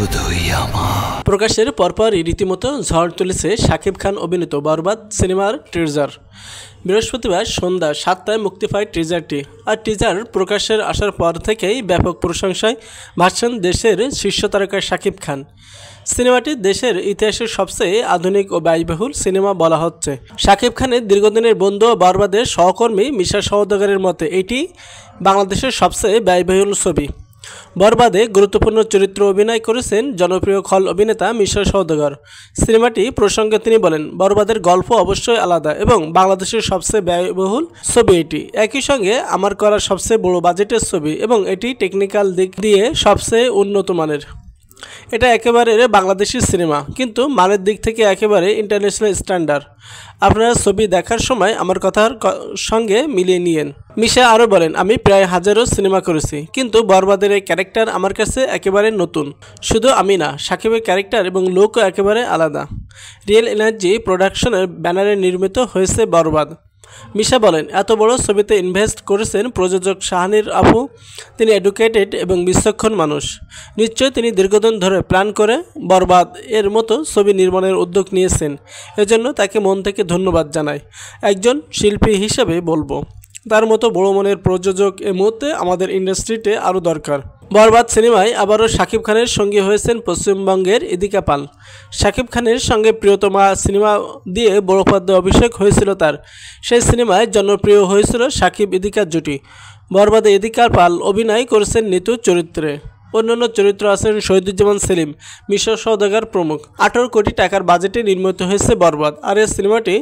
শুধুই আমার। প্রকাশের পরপরই রীতিমতো ঝড় তুলেছে শাকিব খান অভিনীত বরবাদ সিনেমার ট্রিজার। বৃহস্পতিবার সন্ধ্যা 7টায় মুক্তি পায় টিজারটি। আর টিজার প্রকাশের আসার পর থেকেই ব্যাপক প্রশংসায় ভাসছেন দেশের শীর্ষ তারকা শাকিব খান। সিনেমাটি দেশের ইতিহাসের সবচেয়ে আধুনিক ও ব্যয়বহুল সিনেমা বলা হচ্ছে। শাকিব খানের দীর্ঘদিনের বন্ধু ও বরবাদের সহকর্মী মিশা সওদাগরের মতে এটি বাংলাদেশের সবচেয়ে ব্যয়বহুল ছবি। বরবাদে গুরুত্বপূর্ণ চরিত্র অভিনয় করেছেন জনপ্রিয় খল অভিনেতা মিশা সওদাগর। সিনেমাটি প্রসঙ্গে তিনি বলেন, বরবাদের গল্প অবশ্যই আলাদা এবং বাংলাদেশের সবচেয়ে ব্যয়বহুল ছবি এটি। একই সঙ্গে আমার করা সবচেয়ে বড় বাজেটের ছবি এবং এটি টেকনিক্যাল দিক দিয়ে সবচেয়ে উন্নত মানের। এটা একেবারে বাংলাদেশি সিনেমা, কিন্তু মানের দিক থেকে একেবারে ইন্টারন্যাশনাল স্ট্যান্ডার্ড। আপনারা ছবি দেখার সময় আমার কথার সঙ্গে মিলিয়ে নিয়েন। মিশা আরও বলেন, আমি প্রায় হাজারো সিনেমা করেছি, কিন্তু বরবাদের এই ক্যারেক্টার আমার কাছে একেবারে নতুন। শুধু আমি না, সাকিবের ক্যারেক্টার এবং লুকও একেবারে আলাদা। রিয়েল এনার্জি প্রোডাকশনের ব্যানারে নির্মিত হয়েছে বরবাদ। মিশা বলেন, এত বড় ছবিতে ইনভেস্ট করেছেন প্রযোজক শাহানির আপু। তিনি এডুকেটেড এবং বিচক্ষণ মানুষ। নিশ্চয়ই তিনি দীর্ঘদিন ধরে প্ল্যান করে বরবাদ এর মতো ছবি নির্মাণের উদ্যোগ নিয়েছেন। এজন্য তাকে মন থেকে ধন্যবাদ জানাই। একজন শিল্পী হিসেবে বলবো, তার মতো বড় মনের প্রযোজক এই মুহূর্তে আমাদের ইন্ডাস্ট্রিতে আরও দরকার। বরবাদ সিনেমায় আবারও শাকিব খানের সঙ্গী হয়েছেন পশ্চিমবঙ্গের ইদিকা পাল। শাকিব খানের সঙ্গে প্রিয়তমা সিনেমা দিয়ে বড় পর্দায় অভিষেক হয়েছিল তার। সেই সিনেমায় জনপ্রিয় হয়েছিল শাকিব ইদিকার জুটি। বরবাদে ইদিকা পাল অভিনয় করেছেন নিতু চরিত্রে। অন্যান্য চরিত্র আছেন শহীদুজ্জামান সেলিম, মিশা সওদাগর প্রমুখ। 18 কোটি টাকার বাজেটে নির্মিত হয়েছে বরবাদ। আর এই সিনেমাটি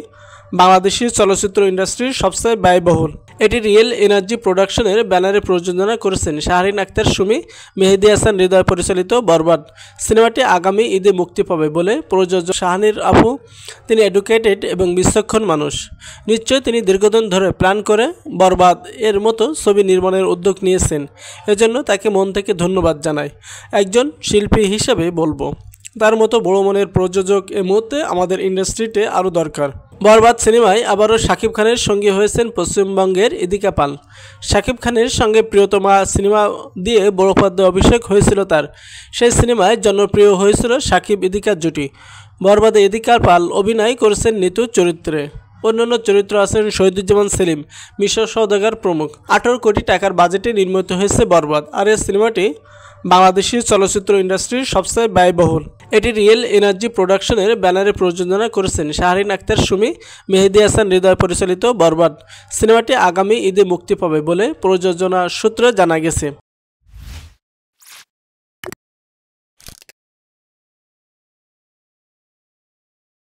বাংলাদেশি চলচ্চিত্র ইন্ডাস্ট্রির সবচেয়ে ব্যয়বহুল। এটি রিয়েল এনার্জি প্রোডাকশনের ব্যানারে প্রযোজনা করেছেন শাহরিন আক্তার সুমি, মেহেদী হাসান হৃদয় পরিচালিত বরবাদ সিনেমাটি আগামী ঈদে মুক্তি পাবে বলে প্রযোজক শাহানির আপু। তিনি এডুকেটেড এবং বিচক্ষণ মানুষ। নিশ্চয়ই তিনি দীর্ঘদিন ধরে প্ল্যান করে বরবাদ এর মতো ছবি নির্মাণের উদ্যোগ নিয়েছেন। এজন্য তাকে মন থেকে ধন্যবাদ জানাই। একজন শিল্পী হিসেবে বলবো, তার মতো বড় মনের প্রযোজক এই মুহূর্তে আমাদের ইন্ডাস্ট্রিতে আরও দরকার। বরবাদ সিনেমায় আবারও শাকিব খানের সঙ্গী হয়েছেন পশ্চিমবঙ্গের ইদিকা পাল। শাকিব খানের সঙ্গে প্রিয়তমা সিনেমা দিয়ে বড় পর্দায় অভিষেক হয়েছিল তার। সেই সিনেমায় জনপ্রিয় হয়েছিল শাকিব ইদিকার জুটি। বরবাদে ইদিকা পাল অভিনয় করেছেন নিতু চরিত্রে। অন্যান্য চরিত্র আছেন শহীদুজ্জামান সেলিম, মিশা সওদাগর প্রমুখ। 18 কোটি টাকার বাজেটে নির্মিত হয়েছে বরবাদ। আর এই সিনেমাটি বাংলাদেশি চলচ্চিত্র ইন্ডাস্ট্রির সবচেয়ে ব্যয়বহুল। এটি রিয়েল এনার্জি প্রোডাকশনের ব্যানারে প্রযোজনা করেছেন শাহরিন আক্তার সুমি, মেহেদী হাসান হৃদয় পরিচালিত বরবাদ সিনেমাটি আগামী ঈদে মুক্তি পাবে বলে প্রযোজনা সূত্রে জানা গেছে।